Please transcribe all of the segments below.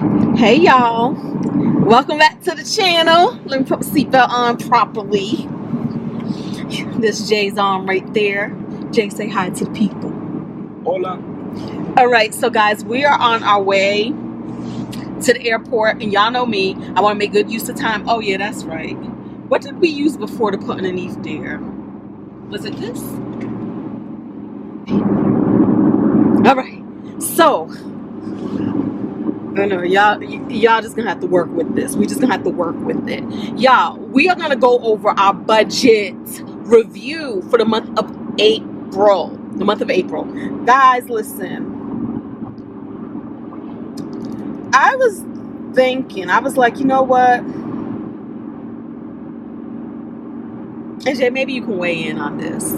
Hey y'all, welcome back to the channel. Let me put my seatbelt on properly. This Jay's on right there. Jay, say hi to the people. Holler. Alright, so guys, we are on our way to the airport, and y'all know me, I want to make good use of time. Oh yeah, that's right. What did we use before to put underneath there? Was it this? Alright, so I know y'all just gonna have to work with this. We just gonna have to work with it. Y'all, we are gonna go over our budget review for the month of April. The month of April. Guys, listen. I was thinking, I was like, you know what? AJ, maybe you can weigh in on this.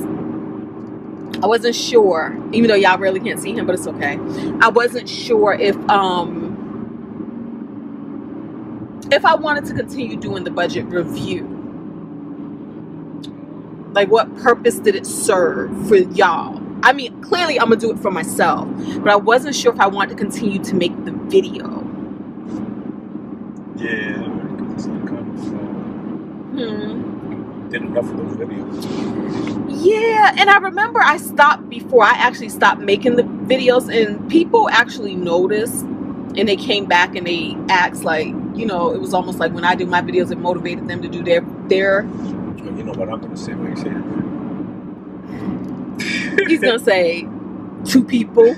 I wasn't sure, even though y'all really can't see him, but it's okay. I wasn't sure if I wanted to continue doing the budget review. Like, what purpose did it serve for y'all? I mean, clearly I'm gonna do it for myself, but I wasn't sure if I wanted to continue to make the video. Yeah, because it's like did enough of those videos. Yeah, and I remember I stopped before I actually stopped making the videos, and people actually noticed, and they came back and they asked, like, you know, it was almost like when I do my videos, it motivated them to do their You know what I'm gonna say when you say that. He's gonna say two people.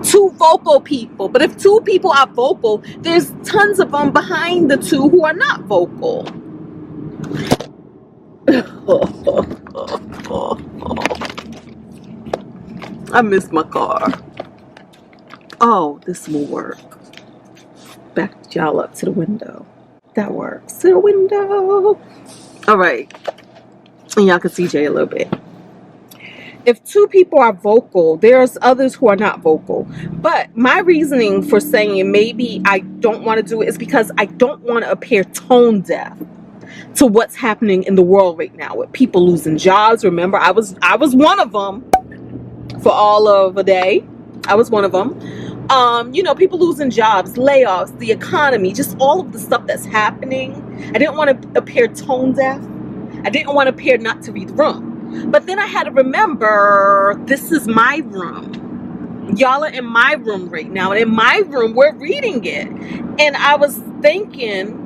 Two vocal people. But if two people are vocal, there's tons of them behind the two who are not vocal. I miss my car. Oh, this will work. Back y'all up to the window. That works. To the window. All right. And y'all can see Jay a little bit. If two people are vocal, there's others who are not vocal. But my reasoning for saying maybe I don't want to do it is because I don't want to appear tone deaf to what's happening in the world right now with people losing jobs. Remember, I was one of them for all of a day. I was one of them. You know, people losing jobs, layoffs, the economy, just all of the stuff that's happening. I didn't want to appear tone deaf. I didn't want to appear not to read the room. But then I had to remember, this is my room. Y'all are in my room right now. And in my room, we're reading it. And I was thinking,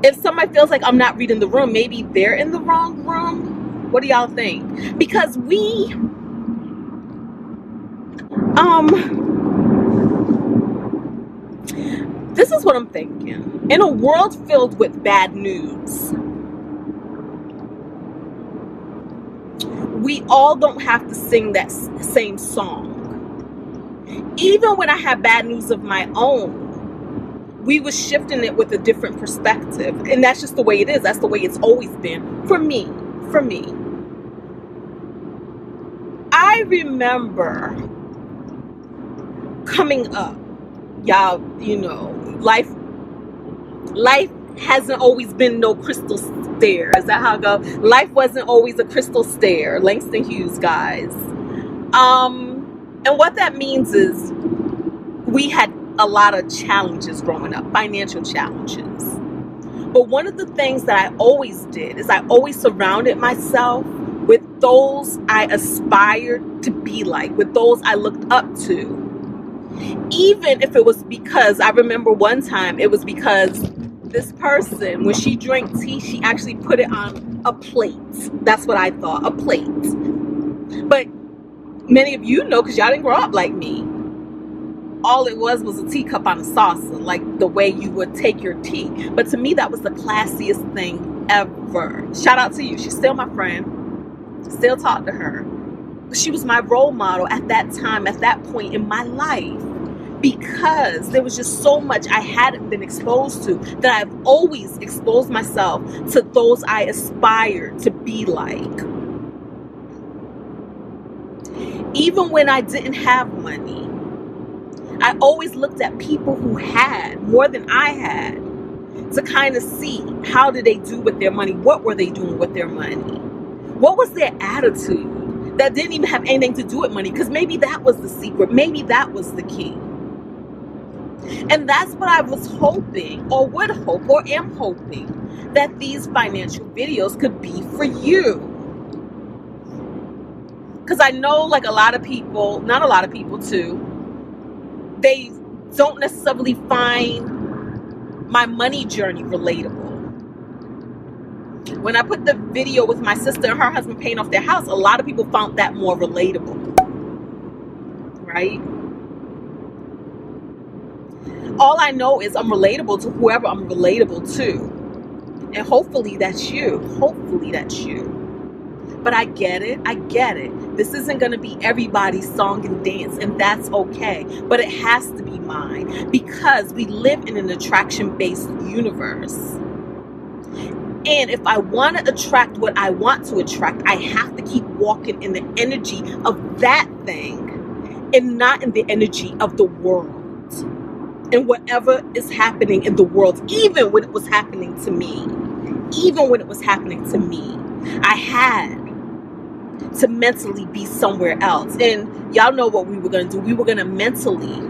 if somebody feels like I'm not reading the room, maybe they're in the wrong room. What do y'all think? Because this is what I'm thinking. In a world filled with bad news, we all don't have to sing that same song. Even when I had bad news of my own, we were shifting it with a different perspective. And that's just the way it is. That's the way it's always been. For me. I remember coming up, y'all, you know, life hasn't always been no crystal stair. Is that how it goes? Life wasn't always a crystal stair. Langston Hughes, guys. And what that means is we had a lot of challenges growing up, financial challenges. But one of the things that I always did is I always surrounded myself with those I aspired to be like, with those I looked up to. Even if it was because, I remember one time, it was because this person, when she drank tea, she actually put it on a plate. That's what I thought, a plate. But many of you know, because y'all didn't grow up like me, all it was a teacup on a saucer, like the way you would take your tea. But to me, that was the classiest thing ever. Shout out to you. She's still my friend. Still talk to her. But she was my role model at that time, at that point in my life. Because there was just so much I hadn't been exposed to, that I've always exposed myself to those I aspired to be like. Even when I didn't have money, I always looked at people who had more than I had to kind of see, how did they do with their money? What were they doing with their money? What was their attitude that didn't even have anything to do with money? Because maybe that was the secret. Maybe that was the key. And that's what I was hoping, or would hope, or am hoping, that these financial videos could be for you. Because I know, like, a lot of people, not a lot of people too, they don't necessarily find my money journey relatable. When I put the video with my sister and her husband paying off their house, a lot of people found that more relatable, right? All I know is I'm relatable to whoever I'm relatable to. And hopefully that's you. Hopefully that's you. But I get it. I get it. This isn't going to be everybody's song and dance, and that's okay. But it has to be mine, because we live in an attraction-based universe. And if I want to attract what I want to attract, I have to keep walking in the energy of that thing and not in the energy of the world. And whatever is happening in the world, even when it was happening to me, I had to mentally be somewhere else. And y'all know what we were going to do. We were going to mentally,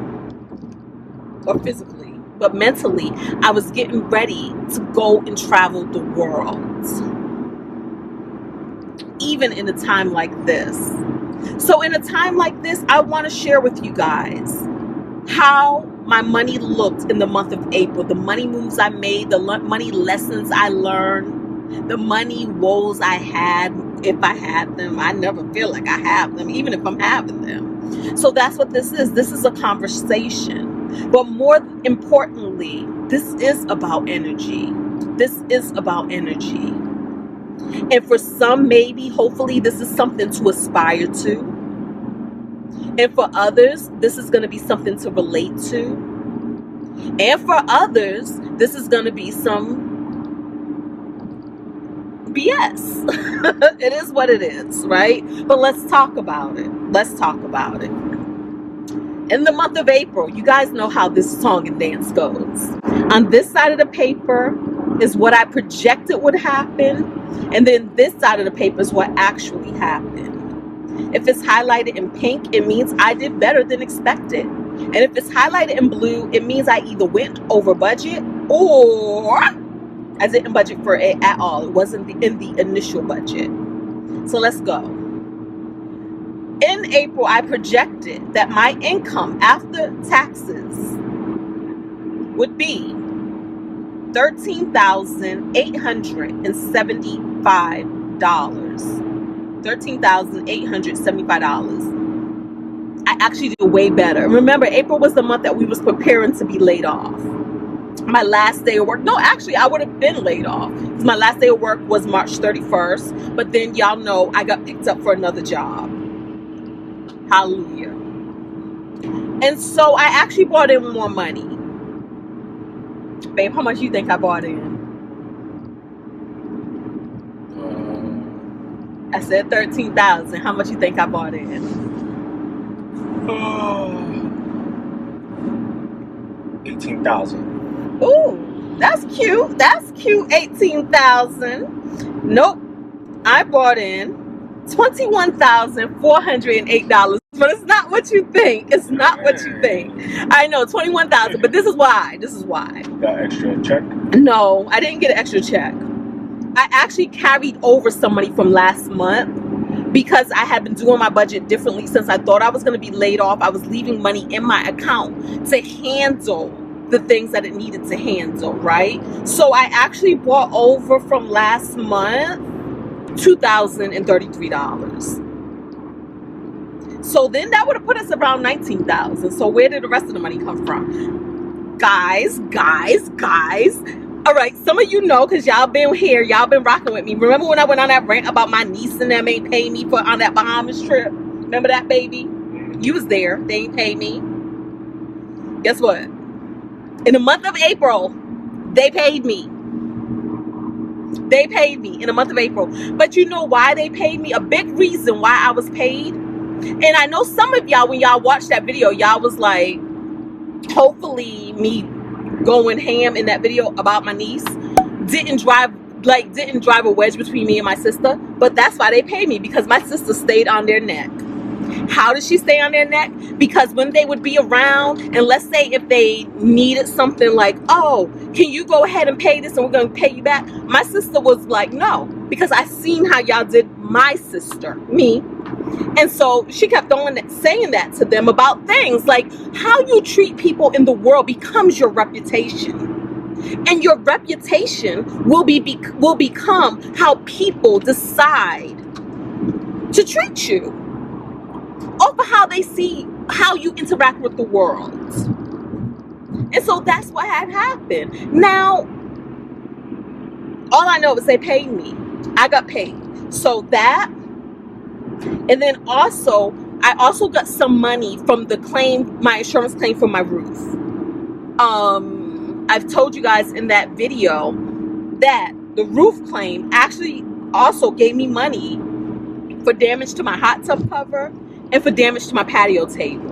or physically, but mentally, I was getting ready to go and travel the world. Even in a time like this. So in a time like this, I want to share with you guys how my money looked in the month of April. The money moves I made, the money lessons I learned, the money woes I had, if I had them. I never feel like I have them, even if I'm having them. So that's what this is. This is a conversation. But more importantly, this is about energy. This is about energy. And for some, maybe, hopefully, this is something to aspire to. And for others, this is going to be something to relate to. And for others, this is going to be some BS. It is what it is, right? But let's talk about it. Let's talk about it. In the month of April, you guys know how this song and dance goes. On this side of the paper is what I projected would happen. And then this side of the paper is what actually happened. If it's highlighted in pink, it means I did better than expected. And if it's highlighted in blue, it means I either went over budget or I didn't budget for it at all. It wasn't in the initial budget. So let's go. In April, I projected that my income after taxes would be $13,875. $13,875. I actually did way better. Remember, April was the month that we was preparing to be laid off. My last day of work, no, actually, I would have been laid off. My last day of work was March 31st. But then y'all know I got picked up for another job. Hallelujah. And so I actually brought in more money. Babe, how much you think I brought in? I said 13,000. How much you think I brought in? 18,000. Ooh, that's cute. That's cute. 18,000. Nope. I brought in $21,408. But it's not what you think. It's not what you think. I know, 21,000. But this is why. This is why. Got extra check? No, I didn't get an extra check. I actually carried over some money from last month because I had been doing my budget differently since I thought I was going to be laid off. I was leaving money in my account to handle the things that it needed to handle, right? So I actually brought over from last month $2,033. So then that would have put us around 19,000. So where did the rest of the money come from? Guys. All right, some of you know because y'all been here, y'all been rocking with me. Remember when I went on that rant about my niece and them ain't pay me for on that Bahamas trip? Remember that, baby? You was there. They ain't pay me. Guess what? In the month of April, they paid me. They paid me in the month of April. But you know why they paid me? A big reason why I was paid. And I know some of y'all, when y'all watched that video, y'all was like, hopefully me going ham in that video about my niece didn't drive a wedge between me and my sister. But that's why they paid me, because my sister stayed on their neck. How does she stay on their neck? Because when they would be around, and let's say if they needed something like, oh, can you go ahead and pay this and we're going to pay you back? My sister was like, no, because I seen how y'all did my sister, me. And so she kept on saying that to them about things like how you treat people in the world becomes your reputation. And your reputation will become how people decide to treat you over how they see how you interact with the world. And so that's what had happened. Now, all I know is they paid me. I got paid. So that, and then also, I also got some money from the claim, my insurance claim for my roof. I've told you guys in that video that the roof claim actually also gave me money for damage to my hot tub cover and for damage to my patio table.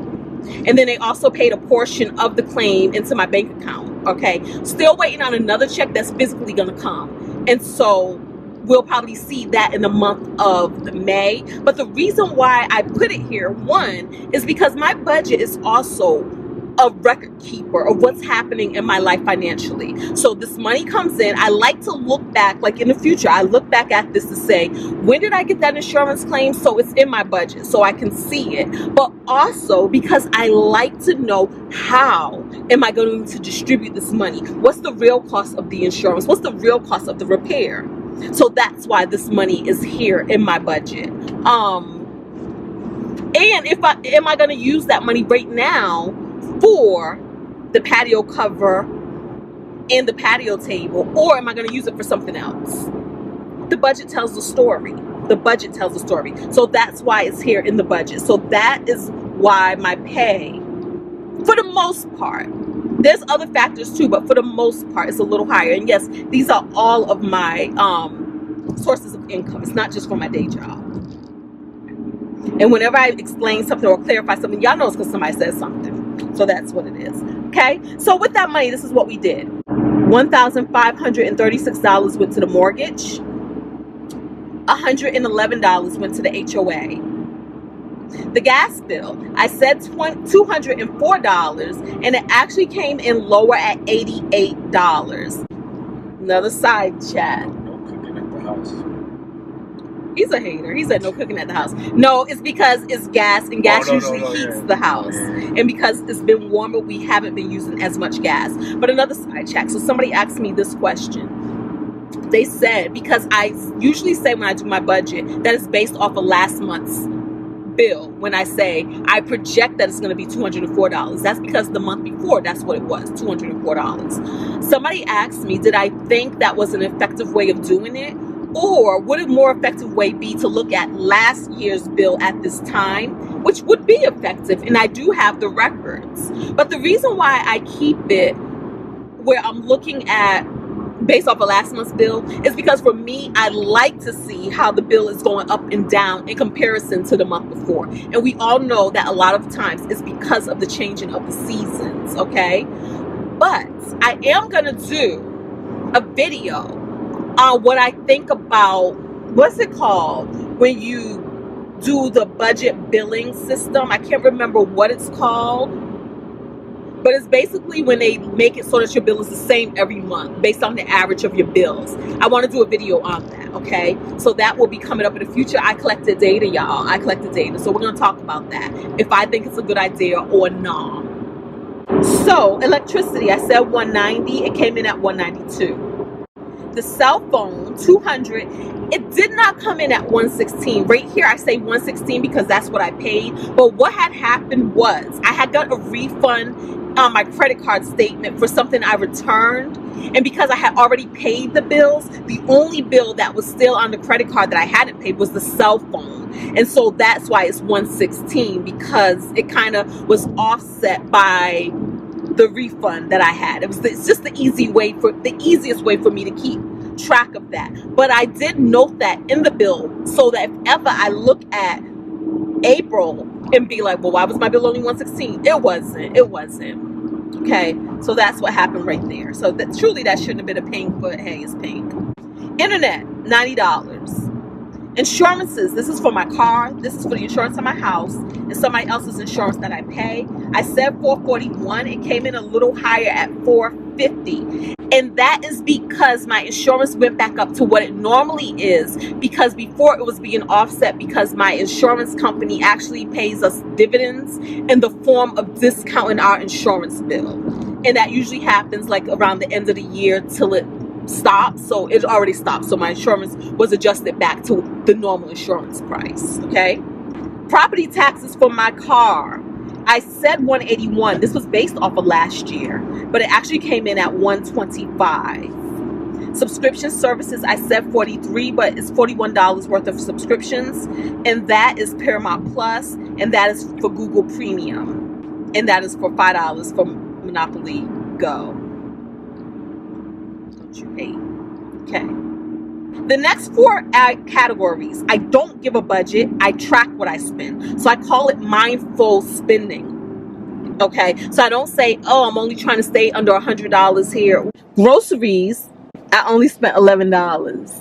And then they also paid a portion of the claim into my bank account. Okay, still waiting on another check that's physically gonna come. And so we'll probably see that in the month of May. But the reason why I put it here, one, is because my budget is also a record keeper of what's happening in my life financially. So this money comes in. I like to look back, like in the future, I look back at this to say, when did I get that insurance claim? So it's in my budget so I can see it. But also because I like to know, how am I going to distribute this money? What's the real cost of the insurance? What's the real cost of the repair? So that's why this money is here in my budget. And am I going to use that money right now for the patio cover and the patio table, or am I going to use it for something else? The budget tells the story. The budget tells the story. So that's why it's here in the budget. So that is why my pay, for the most part, there's other factors too, but for the most part, it's a little higher. And yes, these are all of my sources of income. It's not just from my day job. And whenever I explain something or clarify something, y'all know it's because somebody says something. So that's what it is. Okay. So with that money, this is what we did. $1,536 went to the mortgage. $111 went to the HOA. The gas bill, I said $204, and it actually came in lower at $88. Another side chat. No cooking at the house. He's a hater. He said no cooking at the house. No, it's because it's gas, and gas usually heats the house. And because it's been warmer, we haven't been using as much gas. But another side check. So somebody asked me this question. They said, because I usually say when I do my budget that it's based off of last month's bill. When I say I project that it's going to be $204, that's because the month before, that's what it was, $204. Somebody asked me, did I think that was an effective way of doing it? Or would a more effective way be to look at last year's bill at this time, which would be effective, and I do have the records. But the reason why I keep it where I'm looking at based off of last month's bill is because for me, I like to see how the bill is going up and down in comparison to the month before. And we all know that a lot of times it's because of the changing of the seasons, okay? But I am going to do a video on what I think about, what's it called when you do the budget billing system? I can't remember what it's called, but it's basically when they make it so that your bill is the same every month based on the average of your bills. I want to do a video on that, okay? So that will be coming up in the future. I collected data, y'all. I collected data. So we're going to talk about that, if I think it's a good idea or not. So electricity, I said 190. It came in at 192. The cell phone, 200. It did not come in at 116. Right here, I say 116 because that's what I paid. But what had happened was I had got a refund on my credit card statement for something I returned. And because I had already paid the bills, the only bill that was still on the credit card that I hadn't paid was the cell phone. And so that's why it's 116, because it kind of was offset by the refund that I had. It's just the easiest way for me to keep track of that. But I did note that in the bill so that if ever I look at April and be like, well, why was my bill only 116? It wasn't. Okay, so that's what happened right there. So truly that shouldn't have been a pink, but hey, it's pink. Internet, $90. Insurances. This is for my car. This is for the insurance on my house and somebody else's insurance that I pay. I said $441. It came in a little higher at $450. And that is because my insurance went back up to what it normally is, because before it was being offset because my insurance company actually pays us dividends in the form of discounting our insurance bill. And that usually happens like around the end of the year till it stops. So it already stopped. So my insurance was adjusted back to the normal insurance price. Okay. Property taxes for my car. I said $181. This was based off of last year, but it actually came in at $125. Subscription services, I said $43, but it's $41 worth of subscriptions, and that is Paramount Plus, and that is for Google Premium, and that is for $5 for Monopoly Go. Don't you hate? Okay. The next 4 categories, I don't give a budget. I track what I spend. So I call it mindful spending. Okay. So I don't say, oh, I'm only trying to stay under $100 here. Groceries, I only spent $11.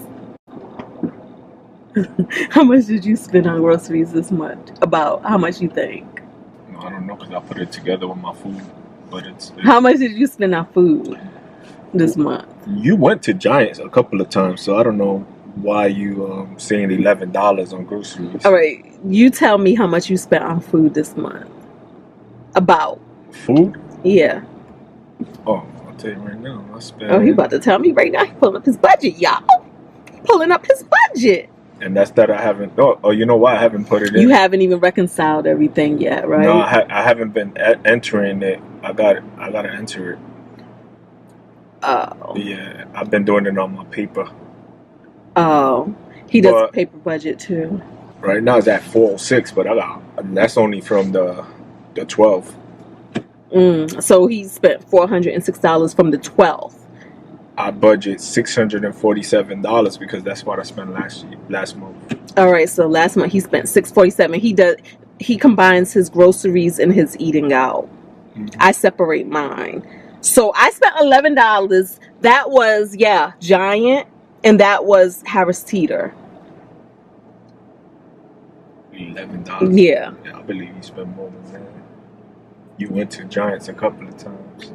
How much did you spend on groceries this month? About how much you think? No, I don't know, because I put it together with my food. But it's how much did you spend on food this month? You went to Giants a couple of times, so I don't know why you saying $11 on groceries. All right, you tell me how much you spent on food this month. About food? Yeah. Oh, I'll tell you right now. I spent. Oh, he about to tell me right now. He pulling up his budget, y'all. He pulling up his budget. And that's that I haven't. Oh, you know why I haven't put it in? You haven't even reconciled everything yet, right? No, I haven't been entering it. I gotta enter it. Oh. Yeah, I've been doing it on my paper. Oh, he does a paper budget too. Right now it's at 406, but that's only from the 12th. So he spent $406 from the 12th. I budget $647 because that's what I spent last month. All right, so last month he spent $647. He combines his groceries and his eating out. Mm-hmm. I separate mine. So I spent $11. That was Giant, and that was Harris Teeter. $11. Yeah, I believe you spent more than that. You went to Giants a couple of times.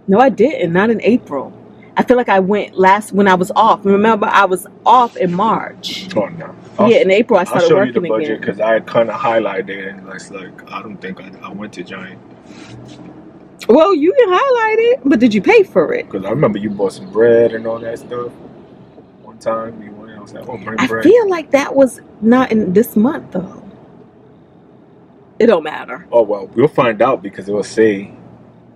No, I didn't. Not in April. I feel like I went when I was off. Remember, I was off in March. Oh, no. In April I started working again. I'll show you the budget because I kind of highlighted it, and it's like I don't think I went to Giant. Well, you can highlight it, but did you pay for it? Because I remember you bought some bread and all that stuff. One time you went, I was like, oh, bring bread. I feel like that was not in this month, though. It don't matter. Oh, well, we'll find out because it will say,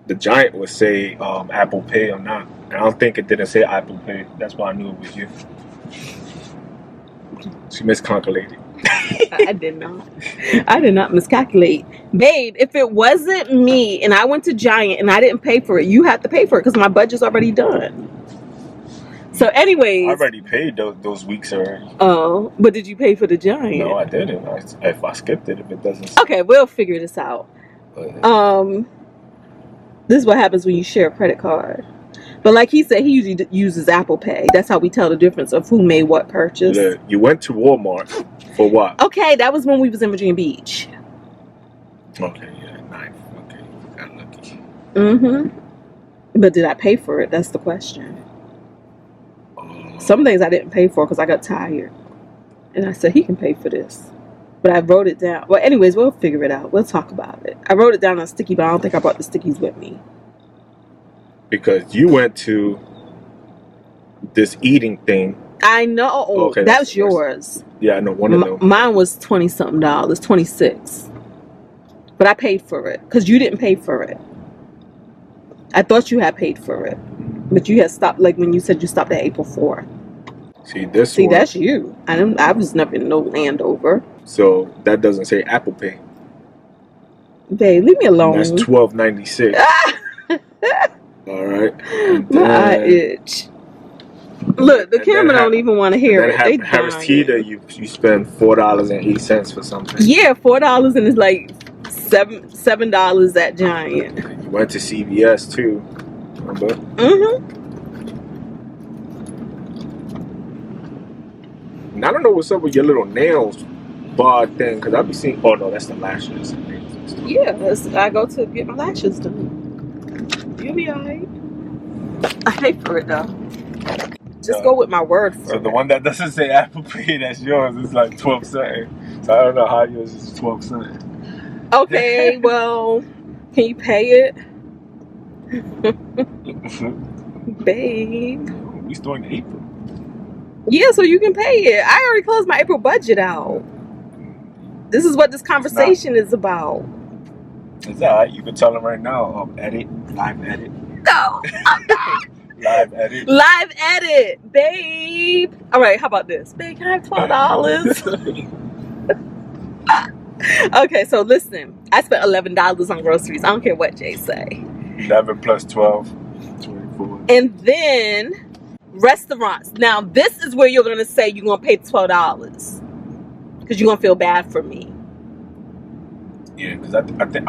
the Giant would say Apple Pay or not. And I don't think it didn't say Apple Pay. That's why I knew it was you. She miscalculated. I did not miscalculate. Babe, if it wasn't me and I went to Giant and I didn't pay for it, you have to pay for it because my budget's already done. So anyways. I already paid those weeks already. Oh, but did you pay for the Giant? No, I didn't. If I skipped it, if it doesn't. Okay, we'll figure this out. This is what happens when you share a credit card. But like he said, he usually uses Apple Pay. That's how we tell the difference of who made what purchase. Yeah, you went to Walmart for what? Okay, that was when we was in Virginia Beach. Okay, yeah, nice. Okay, got lucky. But did I pay for it? That's the question. Some things I didn't pay for because I got tired. And I said, he can pay for this. But I wrote it down. Well, anyways, we'll figure it out. We'll talk about it. I wrote it down on a sticky, but I don't think I brought the stickies with me. Because you went to this eating thing. I know. Okay, that's yours. Yeah, I know. One of them. Mine was $20-something, $26. But I paid for it because you didn't pay for it. I thought you had paid for it, but you had stopped. Like when you said you stopped at April 4th. See, that's you. I was never in no Landover. So that doesn't say Apple Pay. Babe, leave me alone. And that's $12.96. All right. My eye itch. Look, the camera don't even want to hear it. Harris Teeter, you spend $4.08 for something. Yeah, $4 and it's like $7 at Giant. You went to CVS too, remember? And I don't know what's up with your little nails bar thing, because I be seeing. Oh no, that's the lashes. Yeah, I go to get my lashes done. You'll be alright. I pay for it though. Just go with my word for it. So the one that doesn't say Apple Pay, that's yours, is like 12 something. So I don't know how yours is 12 something. Okay, well, can you pay it? Babe. We still in April. Yeah, so you can pay it. I already closed my April budget out. This is what this conversation is about. It's alright. You can tell them right now. Live edit. No, I'm not. Live edit. Live edit, babe. All right, how about this? Babe, can I have $12? Okay, so listen. I spent $11 on groceries. I don't care what Jay say. 11 plus 12. 24. And then restaurants. Now, this is where you're going to say you're going to pay $12. Because you're going to feel bad for me. Yeah, because I think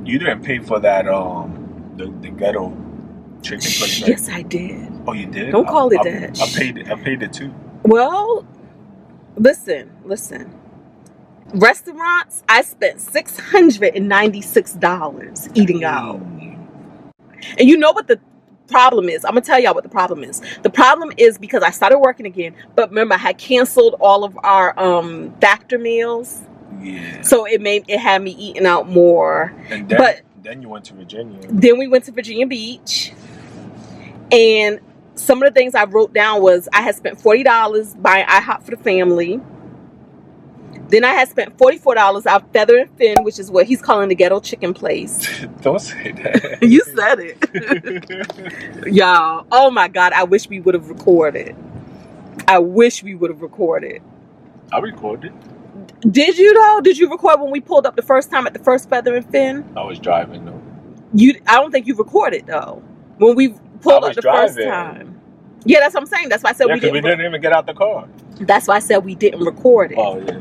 you didn't pay for that, the ghetto chicken place, right? Yes, I did. Oh, you did? Don't call it that. I paid it too. Well, listen. Restaurants, I spent $696 eating out. And you know what the problem is? I'm going to tell y'all what the problem is. The problem is because I started working again, but remember I had canceled all of our factor meals. Yeah. So it had me eating out more. And then you went to Virginia. Then we went to Virginia Beach. And some of the things I wrote down was I had spent $40 buying IHOP for the family. Then I had spent $44 out Feather and Fin, which is what he's calling the ghetto chicken place. Don't say that. You said it. Y'all, oh my God, I wish we would have recorded. I recorded. Did you though? Did you record when we pulled up the first time at the first Feather and Fin? I was driving though. I don't think you recorded though. When we pulled up the first time. Yeah, that's what I'm saying. That's why I said we didn't even get out the car. That's why I said we didn't record it. Oh yeah.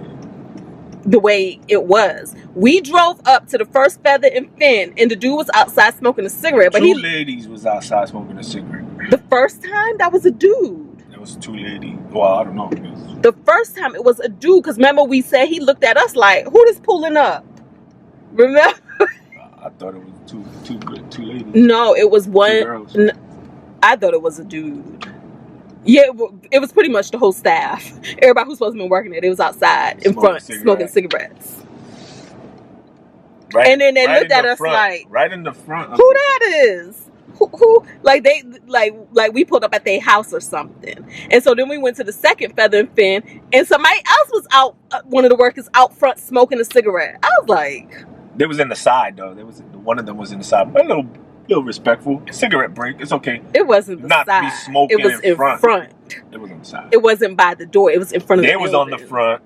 The way it was. We drove up to the first Feather and Fin, and the dude was outside smoking a cigarette. But two ladies was outside smoking a cigarette. The first time, that was a dude. It was two ladies. Well, I don't know. The first time, it was a dude. Because remember, we said he looked at us like, who is pulling up? Remember? I thought it was two ladies. No, it was one. Two girls. I thought it was a dude. Yeah, it was pretty much the whole staff. Everybody who's supposed to be working there, they was outside in front smoking cigarettes. Right, and then they looked at us like, right in the front. Who that is? Who? Like they like we pulled up at their house or something. And so then we went to the second Feather and Fin, and somebody else was out. One of the workers out front smoking a cigarette. I was like, they was in the side though. One of them was in the side. A little respectful. Cigarette break. It's okay. It wasn't the not side. Be smoking it was in front. It was on the side. It wasn't by the door. It was in front of the building. They was on the front.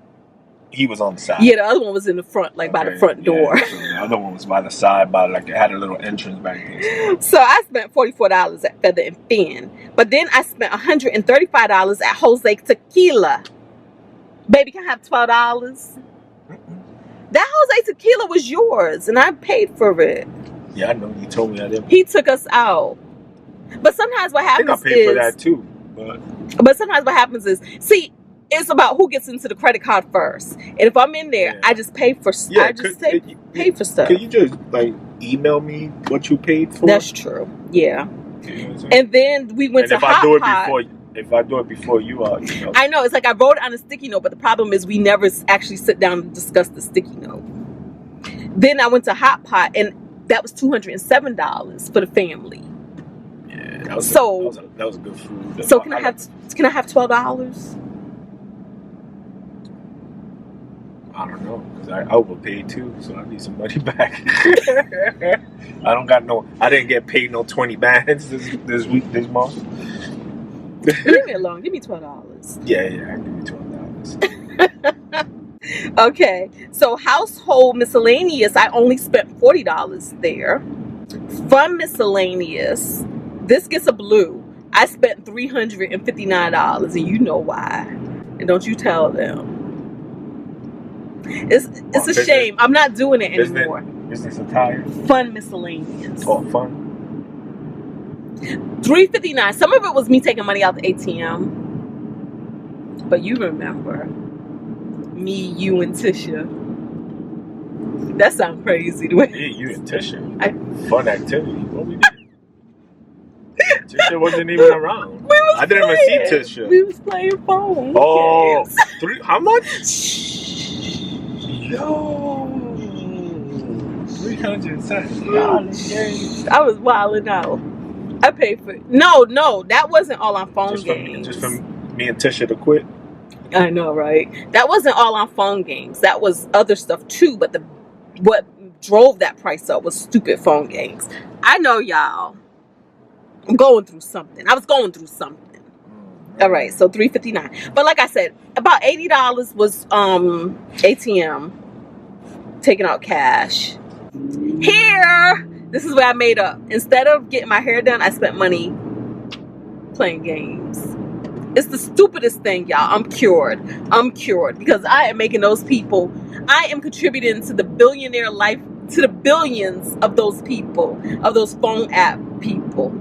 He was on the side. Yeah, the other one was in the front, like by the front door. So the other one was by the side, it had a little entrance back there. So I spent $44 at Feather and Fin. But then I spent $135 at Jose Tequila. Baby, can I have $12? That Jose Tequila was yours, and I paid for it. Yeah, I know. You told me I didn't. He took us out. But sometimes what happens I paid for that too. But sometimes what happens is, see, it's about who gets into the credit card first. And if I'm in there, I just pay for stuff. Yeah, pay for stuff. Can you just email me what you paid for? That's true. Yeah. You know and then we went to Hot Pot. If I do it before you are, I know. It's like I wrote it on a sticky note, but the problem is we never actually sit down and discuss the sticky note. Then I went to Hot Pot, and that was $207 for the family. Yeah, that was good food. So can I have $12? I don't know, because I overpaid too, so I need some money back. I didn't get paid no 20 bands this month. Leave me alone. Give me $12. Yeah, I give you $12. Okay, so household miscellaneous, I only spent $40 there. Fun miscellaneous, this gets a blue. I spent $359, and you know why. And don't you tell them. It's a shame. I'm not doing it anymore. Business attire. Fun miscellaneous. Oh, fun. $359. Some of it was me taking money out the ATM. But you remember me, you, and Tisha. That sounds crazy. The way Me, you, and Tisha. Fun activity. What we did? Tisha wasn't even around. I didn't even see Tisha. We was playing phone Oh, games. how much? Yo, $370. I was wilding out. I paid for it. No, that wasn't all on phone games. Just for me and Tisha to quit. I know, right? That wasn't all on phone games. That was other stuff too. But what drove that price up was stupid phone games. I know, y'all. I'm going through something. I was going through something. All right, so $359. But like I said, about $80 was ATM taking out cash. Here, this is what I made up. Instead of getting my hair done, I spent money playing games. It's the stupidest thing, y'all. I'm cured because I am making those people. I am contributing to the billionaire life, to the billions of those people, of those phone app people.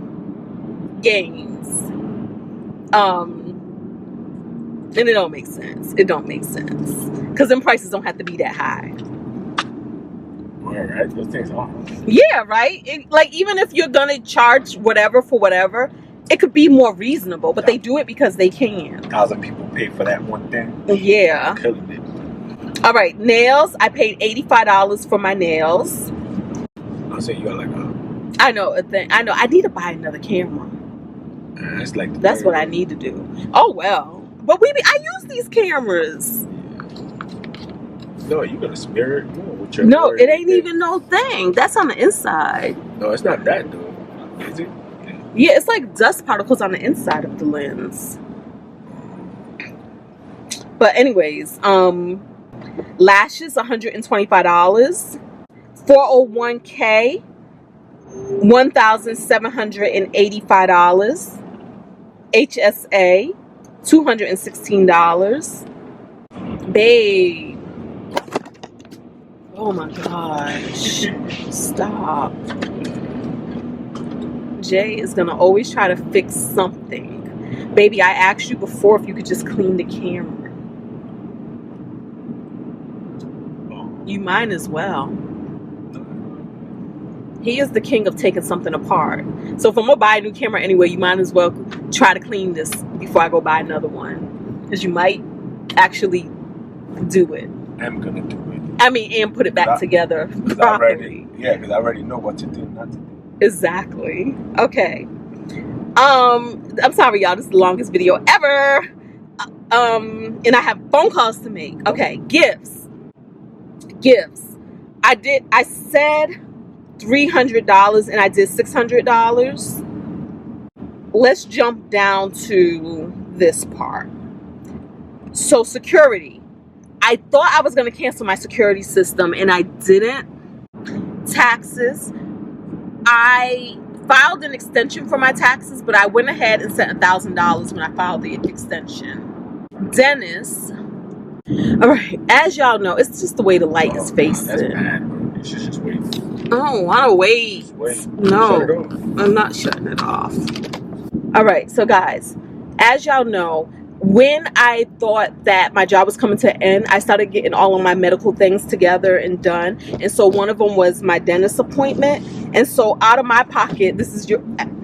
Games. And it don't make sense. It don't make sense because them prices don't have to be that high. All right, those things are. Yeah, right. Like even if you're gonna charge whatever for whatever, it could be more reasonable. But they do it because they can. 1,000 people pay for that one thing. Yeah. Killing it. All right, nails. I paid $85 for my nails. I'll say you got like a. I know a thing. I know. I need to buy another camera. That's like. That's what I need to do. Oh well, but I use these cameras. No, you got a spirit. No, it ain't even no thing. That's on the inside. No, it's not that though. Is it? Yeah, it's like dust particles on the inside of the lens. But anyways, lashes $125, 401k $1,785, HSA $216. Babe. Oh my gosh. Stop. Jay is gonna always try to fix something. Baby, I asked you before if you could just clean the camera. You might as well. He is the king of taking something apart. So if I'm gonna buy a new camera anyway, you might as well try to clean this before I go buy another one. Because you might actually do it. I'm gonna do it. I mean, and put it back together properly. Because I already know what to do, not to do. Exactly. Okay. I'm sorry, y'all. This is the longest video ever. And I have phone calls to make. Okay, gifts. I said $300 and I did $600. Let's jump down to this part. So security. I thought I was going to cancel my security system and I didn't. Taxes. I filed an extension for my taxes, but I went ahead and sent $1,000 when I filed the extension. Dentist. All right, as y'all know, it's just the way the light is facing. That's bad, bro. You should just wait. Oh, I don't wait. No, I'm not shutting it off. All right, so guys, as y'all know, when I thought that my job was coming to an end, I started getting all of my medical things together and done. And so one of them was my dentist appointment. And so out of my pocket, this is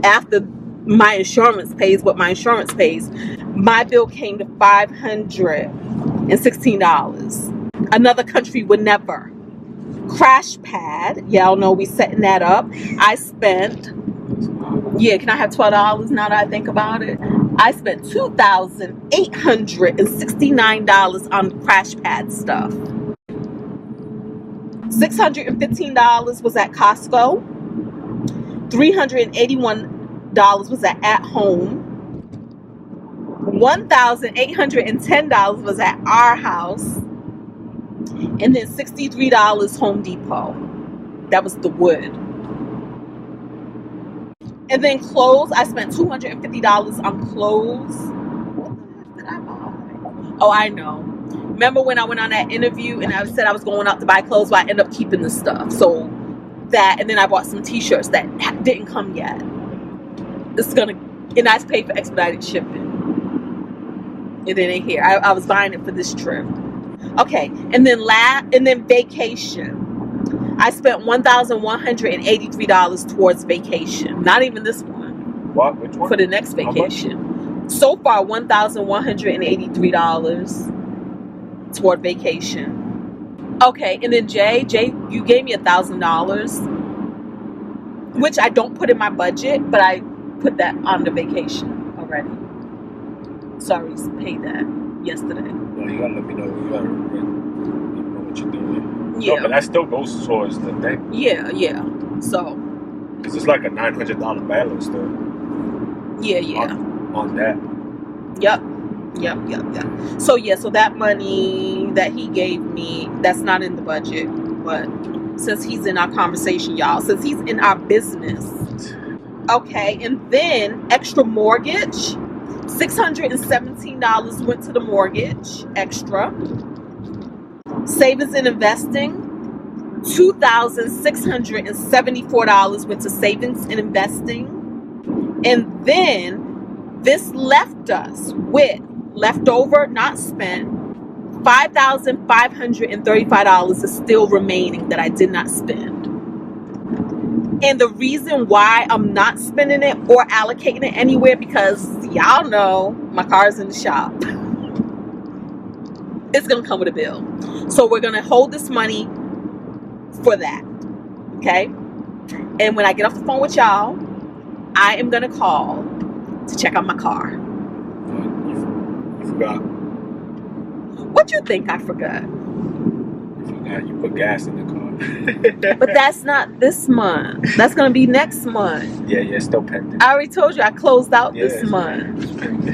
after my insurance pays what my insurance pays, my bill came to $516. Another country would never. Crash pad, y'all know we setting that up. I spent, can I have $12 now that I think about it? I spent $2,869 on crash pad stuff. $615 was at Costco. $381 was at home. $1,810 was at our house. And then $63 Home Depot. That was the wood. And then clothes, I spent $250 on clothes. What the heck did I buy? Oh, I know. Remember when I went on that interview and I said I was going out to buy clothes, but I ended up keeping the stuff. So that, and then I bought some t-shirts that didn't come yet. And I paid for expedited shipping. It ain't here. I was buying it for this trip. Okay, and then vacation. I spent $1,183 towards vacation. Not even this one. What? Which one? For the next vacation. So far, $1,183 toward vacation. Okay, and then Jay, you gave me $1,000, which I don't put in my budget, but I put that on the vacation already. Sorry, paid that yesterday. No, you gotta let me know. You gotta know what you're doing. Yeah. No, but that still goes towards the thing. Yeah. So. Because it's like a $900 balance though. Yeah. On that. Yep. So that money that he gave me, that's not in the budget. But since he's in our conversation, y'all, since he's in our business. Okay, and then extra mortgage. $617 went to the mortgage, extra. Savings and investing, $2,674 went to savings and investing. And then this left us with leftover, not spent, $5,535 is still remaining that I did not spend. And the reason why I'm not spending it or allocating it anywhere, because y'all know my car's in the shop. It's going to come with a bill. So we're going to hold this money for that. Okay? And when I get off the phone with y'all, I am going to call to check out my car. You forgot. What you think I forgot? You put gas in the car. But that's not this month. That's going to be next month. Yeah, it's still pending. I already told you I closed out this month.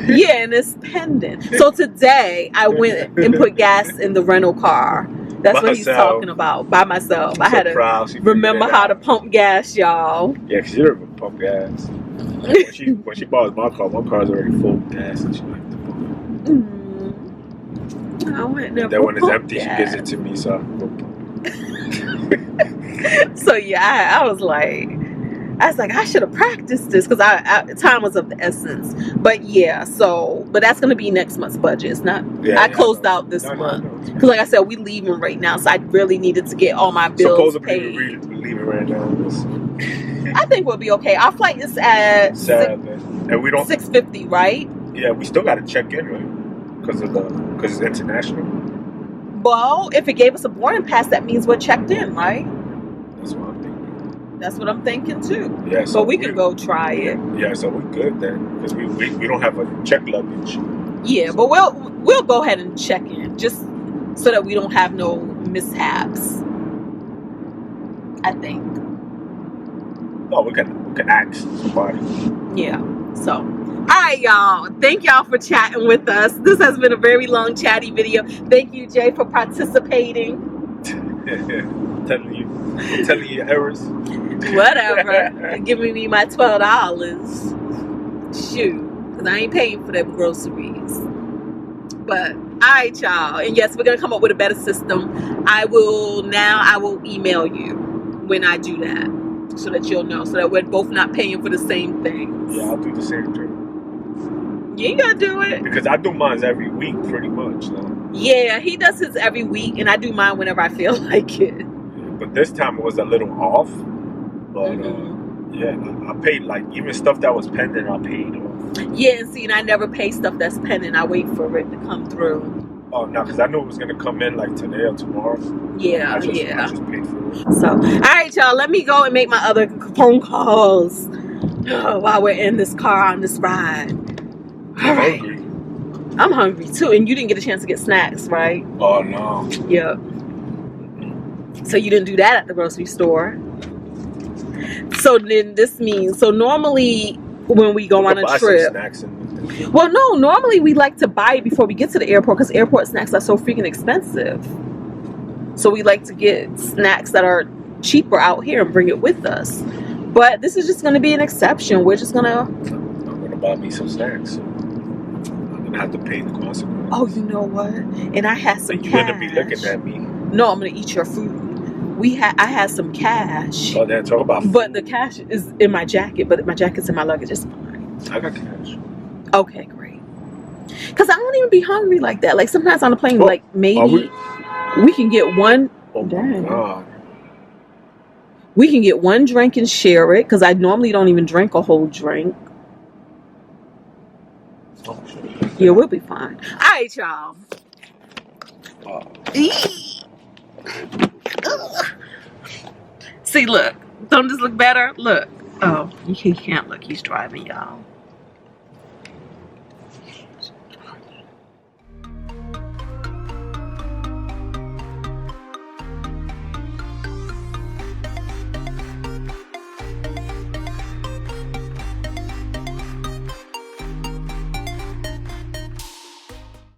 Yeah, and it's pending. So today I went and put gas in the rental car. That's what he's talking about. By myself. I had to remember how to pump gas, y'all. Yeah, because you never pump gas. When she bought my car's already full of gas and she liked to pump it. I went there. Then when it's empty, she gives it to me, so I can go pump it. So yeah, I was like, I should have practiced this because time was of the essence. But yeah, but that's gonna be next month's budget. It's not. I closed out this month because, like I said, we leaving right now, so I really needed to get all my bills paid. We're leaving right now. I think we'll be okay. Our flight is at and we don't $650, right? Yeah, we still got to check in, right? Because it's international. Well, if it gave us a boarding pass, that means we're checked in, right? That's what I'm thinking. That's what I'm thinking too. Yeah, so we can go try it. Yeah, so we're good then, because we don't have a check luggage. Yeah, but we'll go ahead and check in just so that we don't have no mishaps. I think. Oh, we can ask somebody. Yeah. So. All right, y'all. Thank y'all for chatting with us. This has been a very long chatty video. Thank you, Jay, for participating. telling you your errors. Whatever. Giving me my $12. Shoot, because I ain't paying for them groceries. But all right, y'all. And yes, we're gonna come up with a better system. I will email you when I do that, so that you'll know, so that we're both not paying for the same things. Yeah, I'll do the same thing. You ain't gotta do it. Because I do mine every week, pretty much. So. Yeah, he does his every week, and I do mine whenever I feel like it. Yeah, but this time it was a little off. But yeah, I paid, like, even stuff that was pending, I paid off. Yeah, and see, and I never pay stuff that's pending. I wait for it to come through. Oh, no, because I knew it was gonna come in like today or tomorrow. Yeah, I just paid for it. So, all right, y'all, let me go and make my other phone calls while we're in this car on this ride. All right. I'm hungry too, and you didn't get a chance to get snacks, right? Oh no. Yep. So you didn't do that at the grocery store. So then this means, normally when we go on a trip, well, no, normally we like to buy it before we get to the airport because airport snacks are so freaking expensive. So we like to get snacks that are cheaper out here and bring it with us. But this is just going to be an exception. We're just going to... I'm going to buy me some snacks. I'm going to have to pay the consequences. Oh, you know what? And I had some cash. You're going to be looking at me. No, I'm going to eat your food. I had some cash. Oh, then talk about food. But the cash is in my jacket, but my jacket's in my luggage. It's fine. I got cash. Okay, great. Cause I don't even be hungry like that. Like sometimes on the plane, Oh, like maybe we can get one. Oh my Dang. God. We can get one drink and share it. Cause I normally don't even drink a whole drink. Oh, shit. Yeah, we'll be fine. All right, y'all. See, look. Don't this look better? Look. Oh, he can't look. He's driving, y'all.